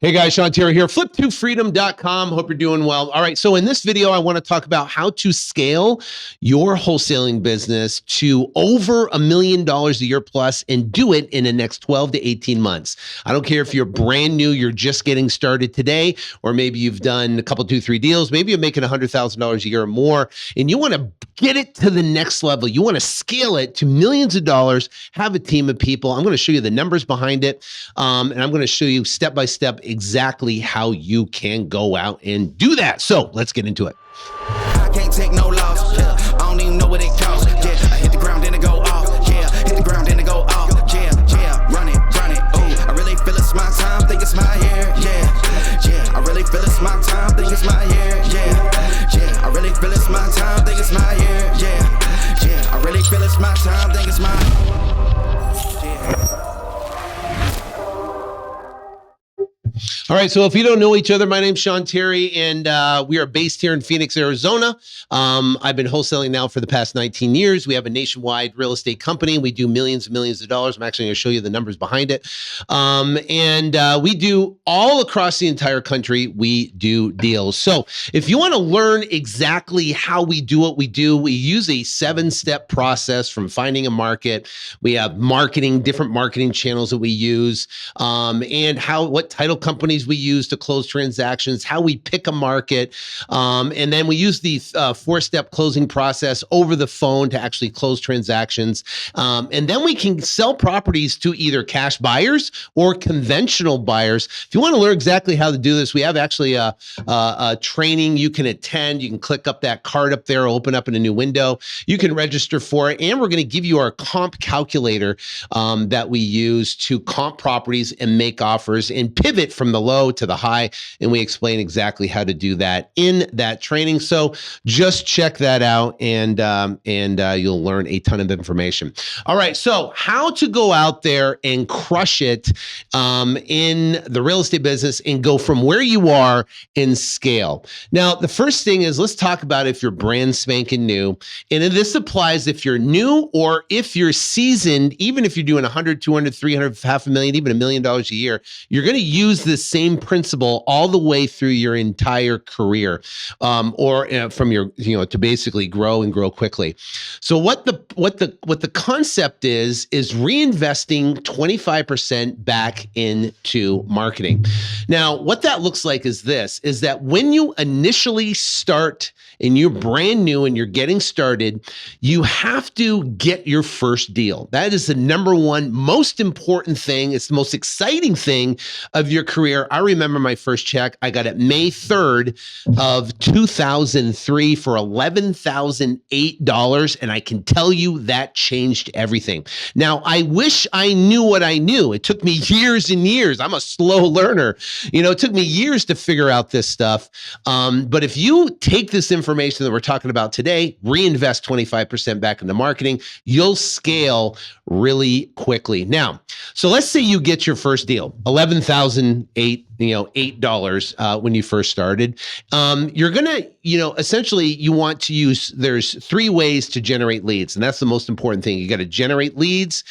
Hey guys, Sean Terry here, flip2freedom.com. Hope you're doing well. All right, so in this video, I want to talk about how to scale your wholesaling business to over $1 million a year plus and do it in the next 12 to 18 months. I don't care if you're brand new, you're just getting started today, or maybe you've done a couple, 2-3 deals, maybe you're making $100,000 a year or more, and you want to get it to the next level. You want to scale it to millions of dollars, have a team of people. I'm going to show you the numbers behind it, and I'm going to show you step-by-step exactly how you can go out and do that. So let's get into it. I can't take no loss. Yeah. I don't even know what it costs. Yeah, I hit the ground and it go off. Yeah, hit the ground and it go off. Yeah, run it. Ooh, I really feel it's my time. Think it's my year. Yeah. I really feel it's my time. Think it's my year. Yeah. I really feel it's my time. Think it's my year. Yeah. I really feel it's my time. Think it's my. All right, so if you don't know each other, my name's Sean Terry, and we are based here in Phoenix, Arizona. I've been wholesaling now for the past 19 years. We have a nationwide real estate company. We do millions and millions of dollars. I'm actually going to show you the numbers behind it. We do all across the entire country, we do deals. So if you want to learn exactly how we do what we do, we use a 7-step process from finding a market. We have different marketing channels that we use, and what title companies we use to close transactions, how we pick a market, and then we use the 4-step closing process over the phone to actually close transactions. And then we can sell properties to either cash buyers or conventional buyers. If you want to learn exactly how to do this, we have actually a training you can attend. You can click up that card up there, open up in a new window. You can register for it, and we're going to give you our comp calculator that we use to comp properties and make offers and pivot from the low to the high, and we explain exactly how to do that in that training. So just check that out, and you'll learn a ton of information. All right, so how to go out there and crush it in the real estate business and go from where you are and scale. Now, the first thing is, let's talk about if you're brand spanking new, and this applies if you're new or if you're seasoned. Even if you're doing 100, 200, 300, $500,000, even $1 million a year, you're going to use the same principle all the way through your entire career, or from your, to basically grow and grow quickly. So what the concept is reinvesting 25% back into marketing. Now, what that looks like is that when you initially start and you're brand new and you're getting started, you have to get your first deal. That is the number one most important thing. It's the most exciting thing of your career. I remember my first check. I got it May 3rd of 2003 for $11,008, and I can tell you that changed everything. Now, I wish I knew what I knew. It took me years and years. I'm a slow learner. It took me years to figure out this stuff. But if you take this information that we're talking about today, reinvest 25% back into marketing, you'll scale really quickly. Now, so let's say you get your first deal, $11,008 when you first started. You're gonna, essentially you want to use, there's 3 ways to generate leads, and that's the most important thing. You got to generate leads,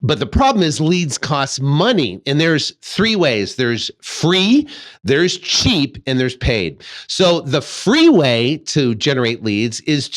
but the problem is leads cost money, and there's 3 ways. There's free, there's cheap, and there's paid. So the free way to generate leads is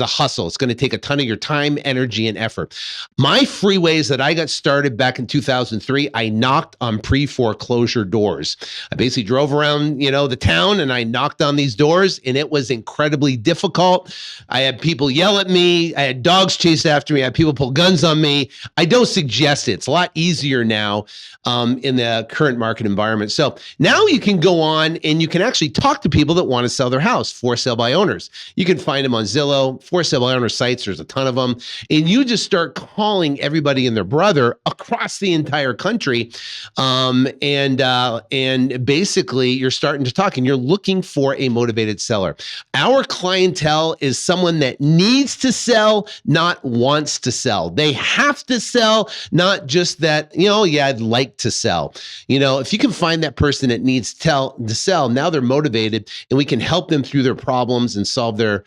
a hustle. It's going to take a ton of your time, energy, and effort. My free ways that I got started back in 2003, I knocked on pre-foreclosure doors. I basically drove around, the town, and I knocked on these doors, and it was incredibly difficult. I had people yell at me. I had dogs chase after me. I had people pull guns on me. I don't suggest it. It's a lot easier now in the current market environment. So now you can go on and you can actually talk to people that want to sell their house, for sale by owners. You can find them on Zillow, for sale by owner sites. There's a ton of them. And you just start calling everybody and their brother across the entire country. And basically you're starting to talk and you're looking for a motivated seller. Our clientele is someone that needs to sell, not wants to sell. They have to sell sell, not just that, yeah, I'd like to sell. If you can find that person that needs to sell, now they're motivated and we can help them through their problems and solve their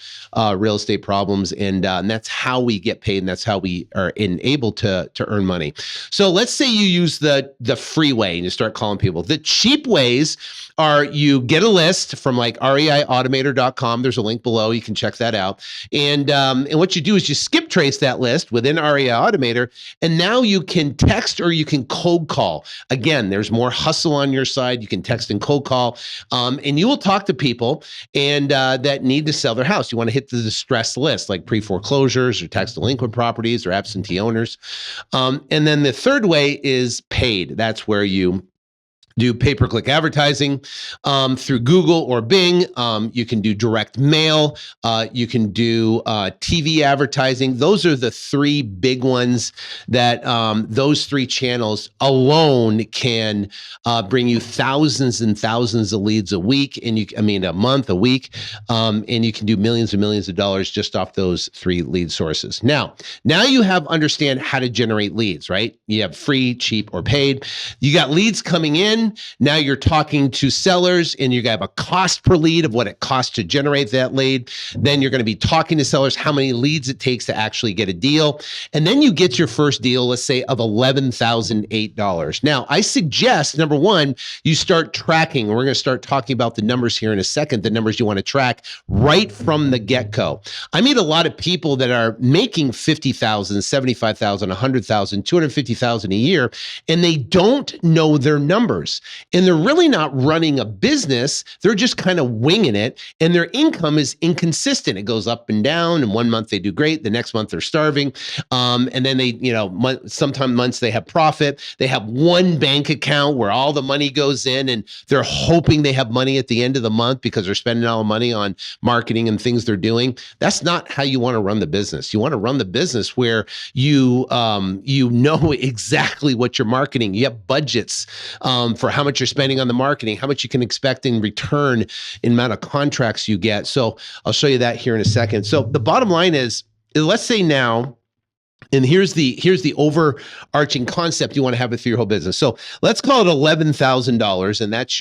real estate problems. And that's how we get paid. And that's how we are enabled to earn money. So let's say you use the free way and you start calling people. The cheap ways are you get a list from like reiautomator.com. There's a link below. You can check that out. And what you do is you skip trace that list within REI Automator. And now you can text or you can cold call. Again, there's more hustle on your side. You can text and cold call. And you will talk to people and that need to sell their house. You want to hit the distress list like pre-foreclosures or tax delinquent properties or absentee owners. And then the third way is paid. That's where you do pay-per-click advertising through Google or Bing. You can do direct mail. You can do TV advertising. Those are the three big ones that those three channels alone can bring you thousands and thousands of leads a week, and a month, a week, and you can do millions and millions of dollars just off those three lead sources. Now you understand how to generate leads, right? You have free, cheap, or paid. You got leads coming in. Now you're talking to sellers and you have a cost per lead of what it costs to generate that lead. Then you're going to be talking to sellers, how many leads it takes to actually get a deal. And then you get your first deal, let's say of $11,008. Now I suggest, number one, you start tracking. We're going to start talking about the numbers here in a second, the numbers you want to track right from the get-go. I meet a lot of people that are making $50,000, $75,000, $100,000, $250,000 a year, and they don't know their numbers. And they're really not running a business. They're just kind of winging it. And their income is inconsistent. It goes up and down. And one month they do great. The next month they're starving. And then they, sometimes months they have profit. They have one bank account where all the money goes in and they're hoping they have money at the end of the month because they're spending all the money on marketing and things they're doing. That's not how you want to run the business. You want to run the business where you know exactly what you're marketing. You have budgets for how much you're spending on the marketing, how much you can expect in return in amount of contracts you get. So I'll show you that here in a second. So the bottom line is, let's say now, and here's the overarching concept you want to have it for your whole business. So let's call it $11,000, and that's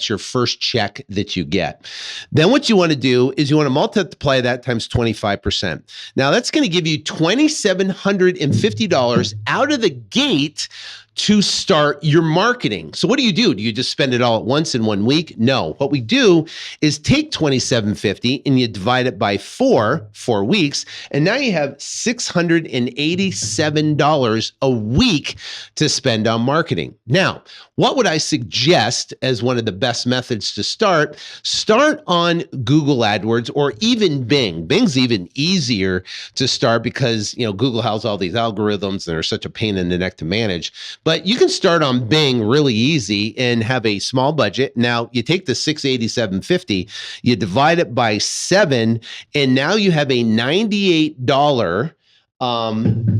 your first check that you get. Then what you want to do is you want to multiply that times 25%. Now that's going to give you $2,750 out of the gate to start your marketing. So what do? Do you just spend it all at once in 1 week? No. What we do is take $2,750 and you divide it by 4 weeks, and now you have $687 a week to spend on marketing. Now, what would I suggest as one of the best methods to start? Start on Google AdWords or even Bing. Bing's even easier to start because Google has all these algorithms and are such a pain in the neck to manage. But you can start on Bing really easy and have a small budget. Now you take the $687.50, you divide it by 7, and now you have a $98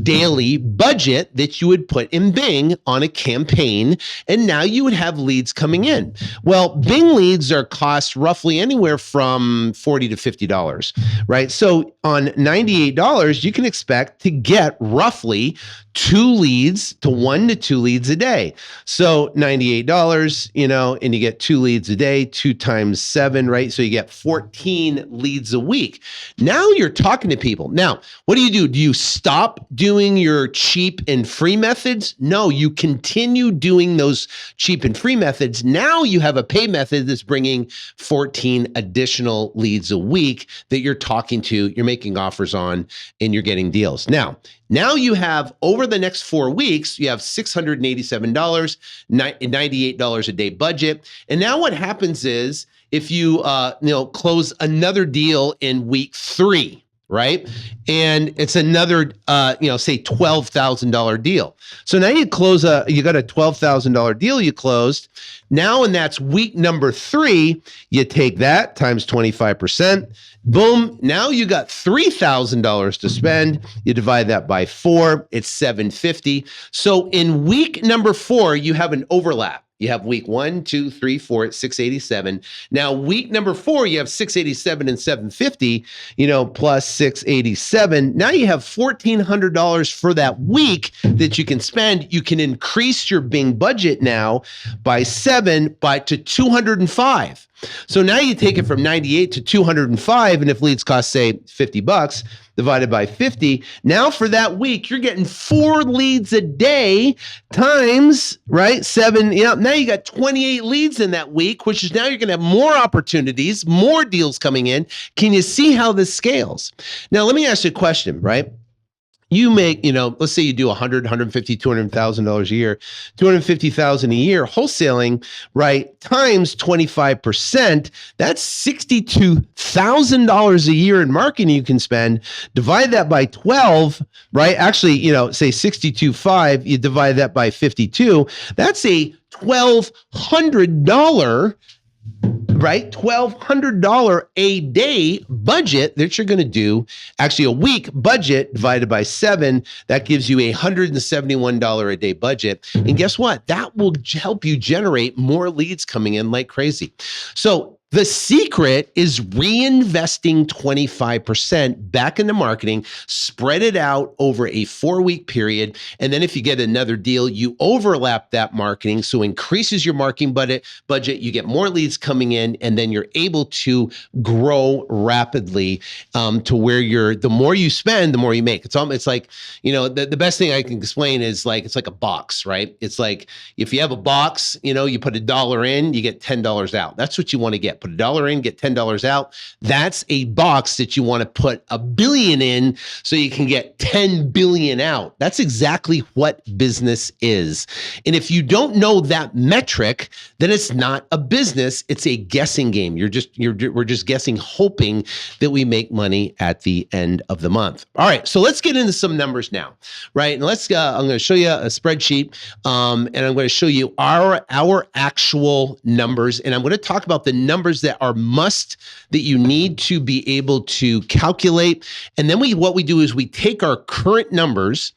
daily budget that you would put in Bing on a campaign, and now you would have leads coming in. Well, Bing leads are cost roughly anywhere from $40 to $50, right? So on $98, you can expect to get roughly 1 to 2 leads a day. So $98, and you get 2 leads a day, 2 times 7, right? So you get 14 leads a week. Now you're talking to people. Now, what do? Do you stop doing your cheap and free methods? No, you continue doing those cheap and free methods. Now you have a pay method that's bringing 14 additional leads a week that you're talking to, you're making offers on, and you're getting deals. Now you have, over the next 4 weeks, you have $687, $98 a day budget. And now what happens is if you close another deal in week 3, right? And it's another, say $12,000 deal. So now you got a $12,000 deal you closed. Now, and that's week number 3, you take that times 25%. Boom. Now you got $3,000 to spend. You divide that by 4, it's $750. So in week number 4, you have an overlap. You have week 1, 2, 3, 4 at 687. Now, week number 4, you have 687 and 750, plus 687. Now you have $1,400 for that week that you can spend. You can increase your Bing budget now by 7 to 205. So now you take it from 98 to 205, and if leads cost, say, $50 divided by 50, now for that week, you're getting 4 leads a day times, right, 7. Now you got 28 leads in that week, which is now you're going to have more opportunities, more deals coming in. Can you see how this scales? Now, let me ask you a question, right? You make, let's say you do $100,000, $150,000, $200,000 a year, $250,000 a year wholesaling, right? Times 25%, that's $62,000 a year in marketing you can spend. Divide that by 12, right? Actually, say 62.5, you divide that by 52. That's a $1,200, right? $1,200 a day budget that you're going to do. Actually, a week budget divided by 7, that gives you a $171 a day budget. And guess what? That will help you generate more leads coming in like crazy. So the secret is reinvesting 25% back into marketing, spread it out over a 4-week period. And then if you get another deal, you overlap that marketing. So increases your marketing budget, you get more leads coming in, and then you're able to grow rapidly to where the more you spend, the more you make. It's like, the best thing I can explain is like, it's like a box, right? It's like, if you have a box, you put $1 in, you get $10 out. That's what you want to get. Put $1 in, get $10 out. That's a box that you want to put $1 billion in so you can get 10 billion out. That's exactly what business is. And if you don't know that metric, then it's not a business. It's a guessing game. We're just guessing, hoping that we make money at the end of the month. All right, so let's get into some numbers now, right? And I'm going to show you a spreadsheet, and I'm going to show you our actual numbers, and I'm going to talk about the numbers that are that you need to be able to calculate. And then what we do is we take our current numbers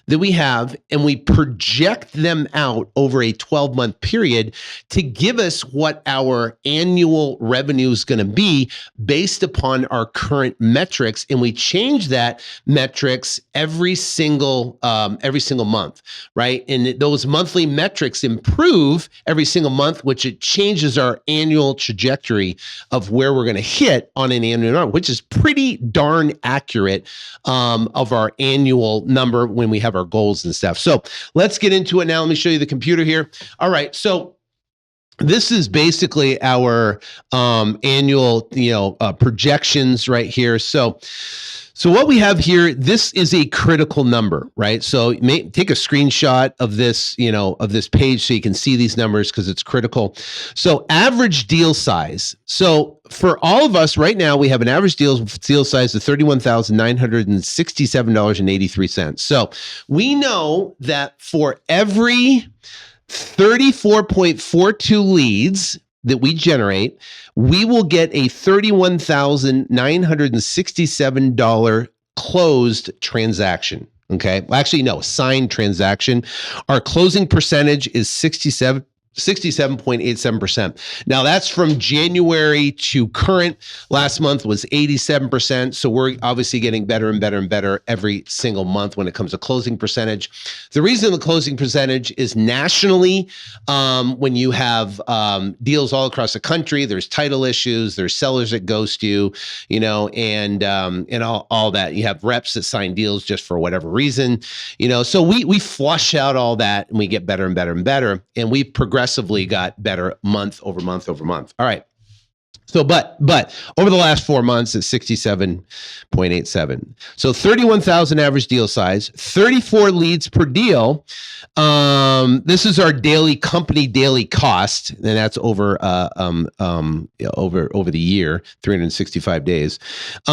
that we have and we project them out over a 12-month period to give us what our annual revenue is going to be based upon our current metrics. And we change that metrics every single month, right? And those monthly metrics improve every single month, which it changes our annual trajectory of where we're going to hit on an annual number, which is pretty darn accurate of our annual number when we have our goals and stuff. So let's get into it now. Let me show you the computer here. All right. So this is basically our annual, projections right here. So what we have here, this is a critical number, right? So take a screenshot of this, of this page so you can see these numbers because it's critical. So average deal size. So for all of us right now, we have an average deal size of $31,967.83. So we know that for every 34.42 leads that we generate, we will get a $31,967 closed transaction. Okay. Well, actually, no, signed transaction. Our closing percentage is 67.87%. Now that's from January to current. Last month was 87%. So we're obviously getting better and better and better every single month when it comes to closing percentage. The reason the closing percentage is nationally, when you have deals all across the country, there's title issues, there's sellers that ghost you, and all that. You have reps that sign deals just for whatever reason, so we flush out all that and we get better and better and better. And we progressively got better month over month over month. All right. So, but over the last 4 months, it's 67.87. So 31,000 average deal size, 34 leads per deal. This is our company daily cost, and that's over over the year, 365 days.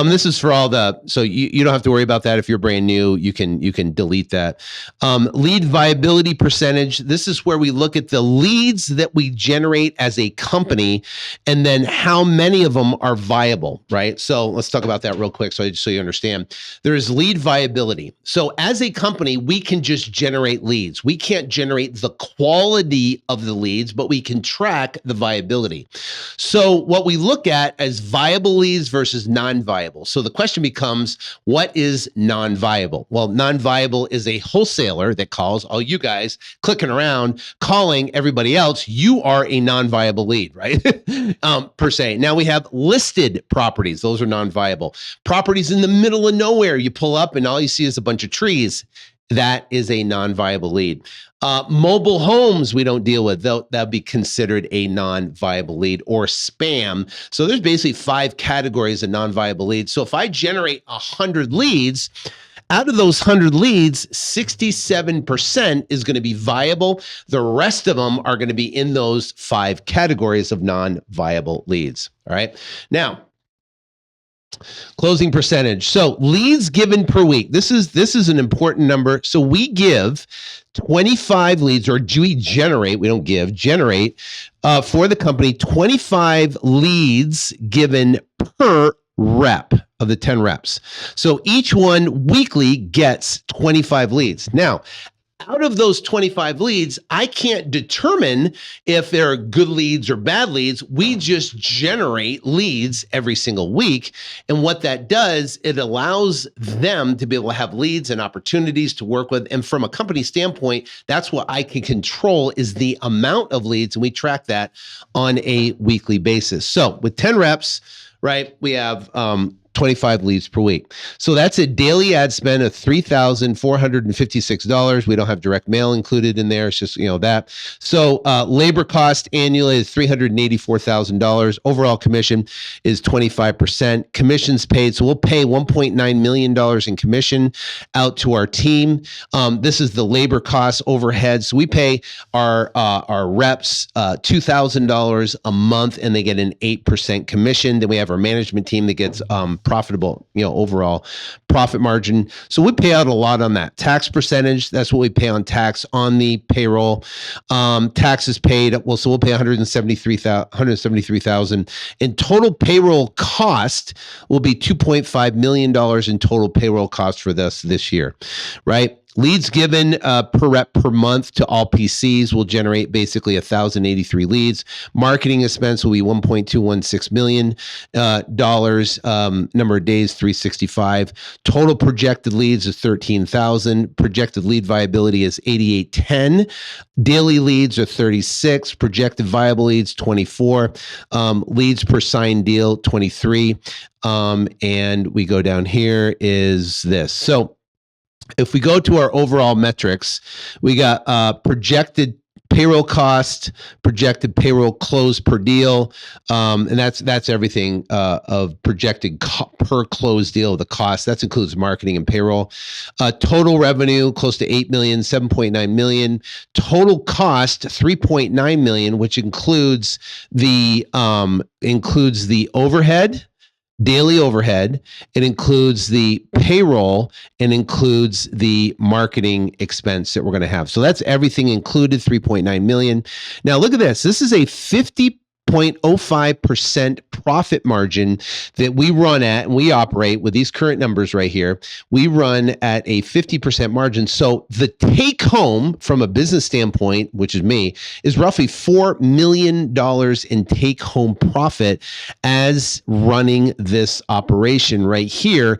This is for all so you don't have to worry about that if you're brand new. You can delete that. Lead viability percentage. This is where we look at the leads that we generate as a company, and then how how many of them are viable, right? So let's talk about that real quick so you understand. There is lead viability. So as a company, we can just generate leads. We can't generate the quality of the leads, but we can track the viability. So what we look at as viable leads versus non-viable. So the question becomes, what is non-viable? Well, non-viable is a wholesaler that calls, all you guys clicking around, calling everybody else. You are a non-viable lead, right? Per se. Now we have listed properties. Those are non-viable. Properties in the middle of nowhere. You pull up and all you see is a bunch of trees. That is a non-viable lead. Mobile homes we don't deal with. That would be considered a non-viable lead, or spam. So there's basically 5 categories of non-viable leads. So if I generate 100 leads, out of those 100 leads, 67% is going to be viable. The rest of them are going to be in those 5 categories of non-viable leads. All right. Now, closing percentage. So leads given per week. This is an important number. So we give 25 leads, or we generate, we don't give, generate for the company 25 leads given per rep of the 10 reps. So each one weekly gets 25 leads. Now, out of those 25 leads, I can't determine if they're good leads or bad leads. We just generate leads every single week. And what that does, it allows them to be able to have leads and opportunities to work with. And from a company standpoint, that's what I can control, is the amount of leads. And we track that on a weekly basis. So with 10 reps, right, we have 25 leads per week. So that's a daily ad spend of $3,456. We don't have direct mail included in there. It's just, that. So labor cost annually is $384,000. Overall commission is 25%. Commissions paid. So we'll pay $1.9 million in commission out to our team. This is the labor cost overhead. So we pay our reps $2,000 a month, and they get an 8% commission. Then we have our management team that gets profitable, overall profit margin. So we pay out a lot on that. Tax percentage, that's what we pay on tax on the payroll. Taxes paid, so we'll pay $173,000. In total payroll cost will be $2.5 million in total payroll cost for this year, right? Leads given per rep per month to all PCs will generate basically 1,083 leads. Marketing expense will be $1.216 million. Number of days, 365. Total projected leads is 13,000. Projected lead viability is 8810. Daily leads are 36. Projected viable leads, 24. Leads per signed deal, 23. And we go down here is this. So if we go to our overall metrics, we got projected payroll cost, projected payroll close per deal, and that's everything of projected per closed deal, the cost. That includes marketing and payroll. Total revenue close to 8 million, 7.9 million. Total cost 3.9 million, which includes the overhead. Daily overhead, it includes the payroll, and includes the marketing expense that we're going to have. So that's everything included, 3.9 million. Now look at this. This is a 50.05% profit margin that we run at, and we operate with these current numbers right here. We run at a 50% margin. So the take home from a business standpoint, which is me, is roughly $4 million in take home profit as running this operation right here,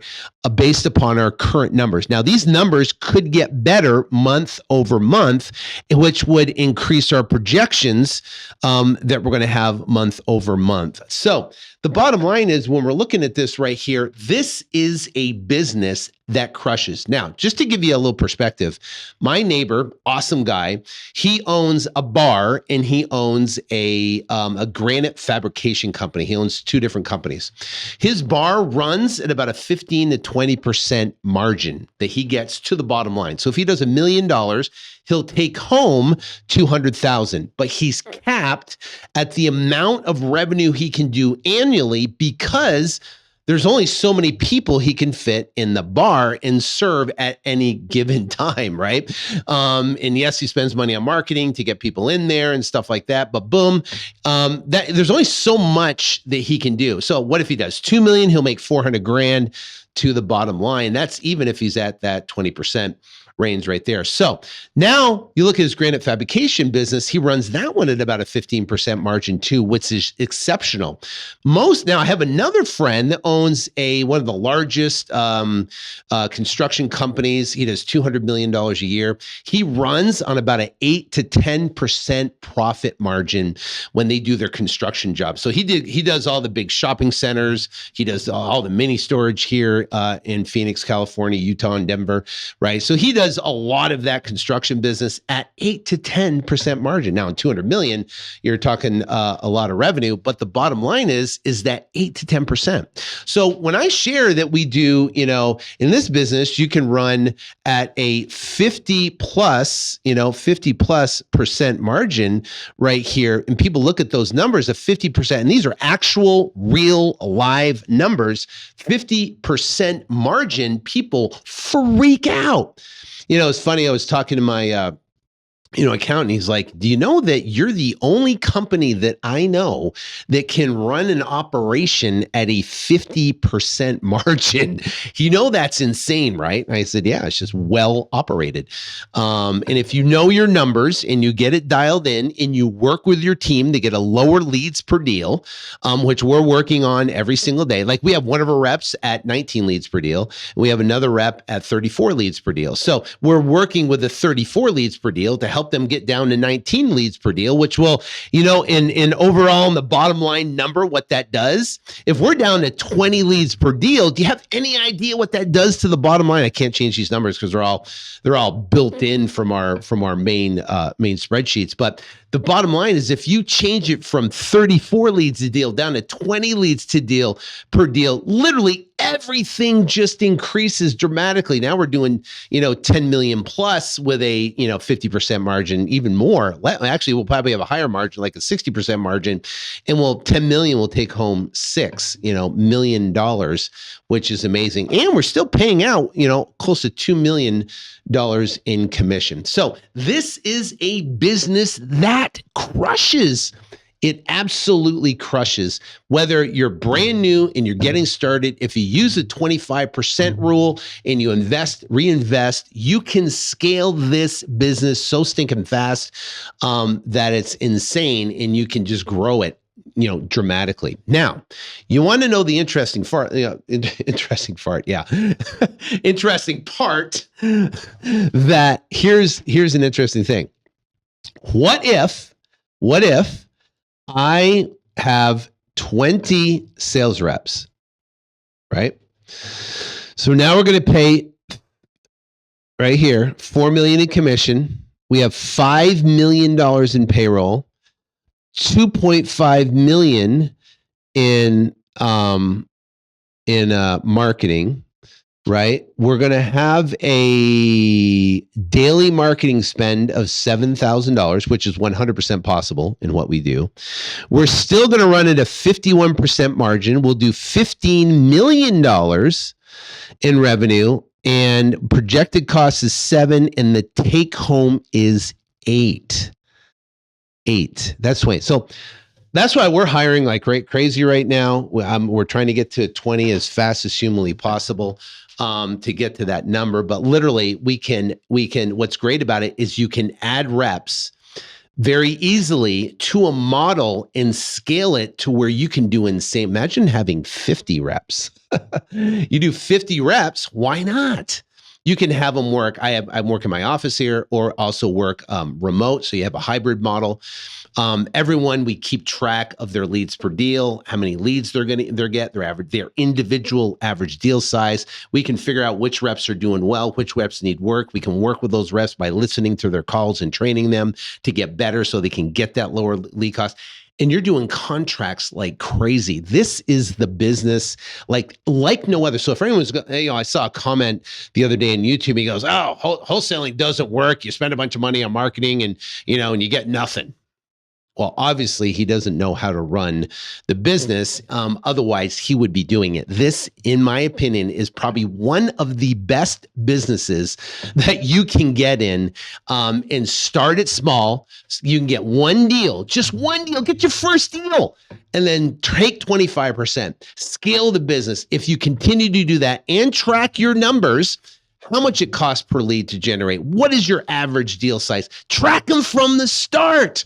based upon our current numbers. Now, these numbers could get better month over month, which would increase our projections that we're going to have month over month. So the bottom line is, when we're looking at this right here, this is a business that crushes. Now, just to give you a little perspective, my neighbor, awesome guy, he owns a bar and he owns a granite fabrication company. He owns 2 different companies. His bar runs at about a 15 to 20% margin that he gets to the bottom line. So if he does $1 million, he'll take home 200,000, but he's capped at the amount of revenue he can do annually, because there's only so many people he can fit in the bar and serve at any given time, right? And yes, he spends money on marketing to get people in there and stuff like that. But boom, there's only so much that he can do. So what if he does 2 million? He'll make 400 grand to the bottom line. That's even if he's at that 20% range right there. So now you look at his granite fabrication business, he runs that one at about a 15% margin too, which is exceptional. Now I have another friend that owns one of the largest construction companies. He does $200 million a year. He runs on about an 8 to 10% profit margin when they do their construction jobs. So he does all the big shopping centers. He does all the mini storage here in Phoenix, California, Utah, and Denver, right? So he does a lot of that construction business at 8 to 10% margin. Now, in 200 million, you're talking a lot of revenue, but the bottom line is that 8 to 10%. So when I share that we do, in this business, you can run at a 50 plus percent margin right here. And people look at those numbers of 50%, and these are actual, real, live numbers, 50% margin, people freak out. It's funny. I was talking to my, accountant. He's like, do you know that you're the only company that I know that can run an operation at a 50% margin? That's insane, right? And I said, yeah, it's just well operated. And if you know your numbers and you get it dialed in and you work with your team to get a lower leads per deal, which we're working on every single day. Like we have one of our reps at 19 leads per deal. And we have another rep at 34 leads per deal. So we're working with the 34 leads per deal to help them get down to 19 leads per deal, which will, in overall in the bottom line number, what that does. If we're down to 20 leads per deal, do you have any idea what that does to the bottom line? I can't change these numbers because they're all built in from our main spreadsheets. But the bottom line is if you change it from 34 leads a deal down to 20 leads per deal, literally everything just increases dramatically. Now we're doing, 10 million plus with a, 50% margin, even more. Actually, we'll probably have a higher margin, like a 60% margin. And 10 million will take home $6 million, which is amazing. And we're still paying out, close to $2 million in commission. So this is a business that crushes. It absolutely crushes. Whether you're brand new and you're getting started, if you use a 25% rule and you reinvest, you can scale this business so stinking fast that it's insane, and you can just grow it dramatically. Now, you want to know the interesting part, interesting part that here's an interesting thing. What if I have 20 sales reps, right? So now we're going to pay right here, $4 million in commission. We have $5 million in payroll, $2.5 million in marketing, right? We're going to have a daily marketing spend of $7,000, which is 100% possible in what we do. We're still going to run at a 51% margin. We'll do $15 million in revenue, and projected cost is 7, and the take home is 8. That's right. So that's why we're hiring like crazy right now. We're trying to get to 20 as fast as humanly possible to get to that number. But literally, we can. What's great about it is you can add reps very easily to a model and scale it to where you can do insane. Imagine having 50 reps. You do 50 reps. Why not? You can have them work. I work in my office here, or also work remote. So you have a hybrid model. Everyone, we keep track of their leads per deal, how many leads they're get, their individual average deal size. We can figure out which reps are doing well, which reps need work. We can work with those reps by listening to their calls and training them to get better so they can get that lower lead cost. And you're doing contracts like crazy. This is the business like no other. So if anyone's, I saw a comment the other day on YouTube. He goes, "Oh, wholesaling doesn't work. You spend a bunch of money on marketing, and you get nothing." Well, obviously, he doesn't know how to run the business. Otherwise, he would be doing it. This, in my opinion, is probably one of the best businesses that you can get in, and start it small. You can get one deal, just one deal, get your first deal, and then take 25%. Scale the business. If you continue to do that and track your numbers, how much it costs per lead to generate, what is your average deal size? Track them from the start.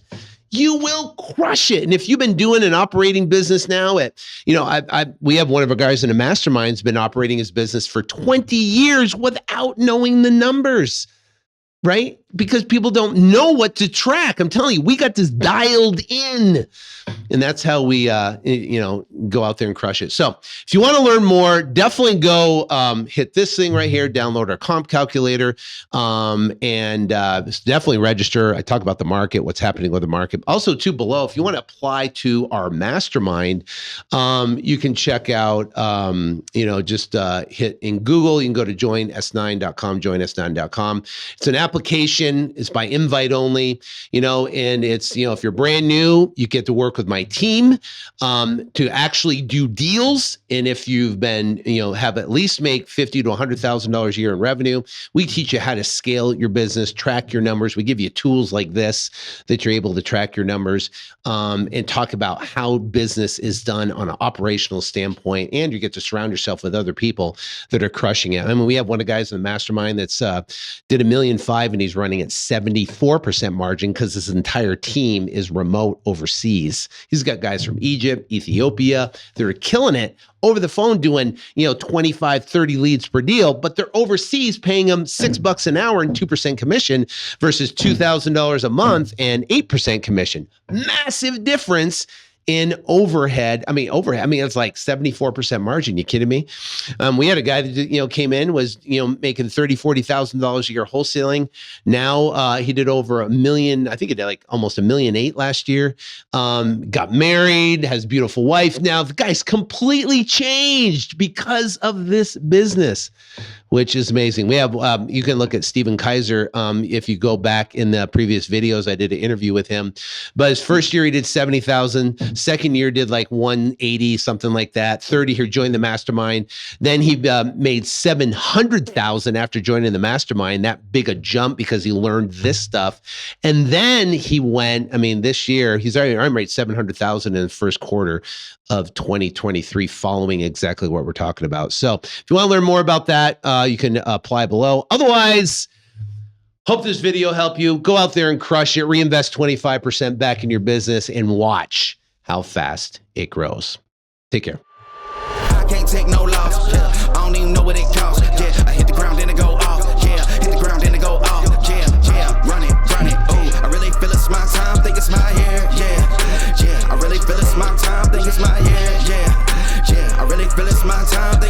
You will crush it. And if you've been doing an operating business now we have one of our guys in a mastermind's been operating his business for 20 years without knowing the numbers, right? Because people don't know what to track. I'm telling you, we got this dialed in, and that's how we, go out there and crush it. So if you want to learn more, definitely go hit this thing right here, download our comp calculator, and definitely register. I talk about the market, what's happening with the market. Also, too, below, if you want to apply to our mastermind, you can check out, just hit in Google. You can go to joins9.com, joins9.com. It's an application. It's by invite only, and it's, if you're brand new, you get to work with my team to actually do deals. And if you've been, have at least make $50,000 to $100,000 a year in revenue, we teach you how to scale your business, track your numbers. We give you tools like this that you're able to track your numbers, and talk about how business is done on an operational standpoint. And you get to surround yourself with other people that are crushing it. I mean, we have one of the guys in the mastermind that's did $1.5 million, and he's running at 74% margin because his entire team is remote overseas. He's got guys from Egypt, Ethiopia. They're killing it over the phone doing, 25, 30 leads per deal, but they're overseas paying them $6 an hour and 2% commission versus $2,000 a month and 8% commission. Massive difference in overhead. It's like 74% margin. You kidding me? We had a guy that, came in, was, making $30,000, $40,000 a year wholesaling. Now he did over $1 million. I think he did like almost $1.8 million last year. Got married, has a beautiful wife. Now the guy's completely changed because of this business, which is amazing. We have, you can look at Stephen Kaiser. If you go back in the previous videos, I did an interview with him, but his first year he did 70,000. Second year did like 180, something like that. Third year joined the mastermind. Then he made 700,000 after joining the mastermind. That big a jump because he learned this stuff. And then he went, this year he's already made 700,000 in the first quarter of 2023, following exactly what we're talking about. So if you want to learn more about that, you can apply below. Otherwise, hope this video helped you. Go out there and crush it. Reinvest 25% back in your business and watch how fast it grows. Take care. I can't take no loss. Yeah. I don't even know what it costs. Yeah, I hit the ground and it go off. Yeah, hit the ground and it go off. Yeah, run it. Ooh, I really feel it's my time. Think it's my year. Yeah, I really feel it's my time. Think it's my year. Yeah, I really feel it's my time.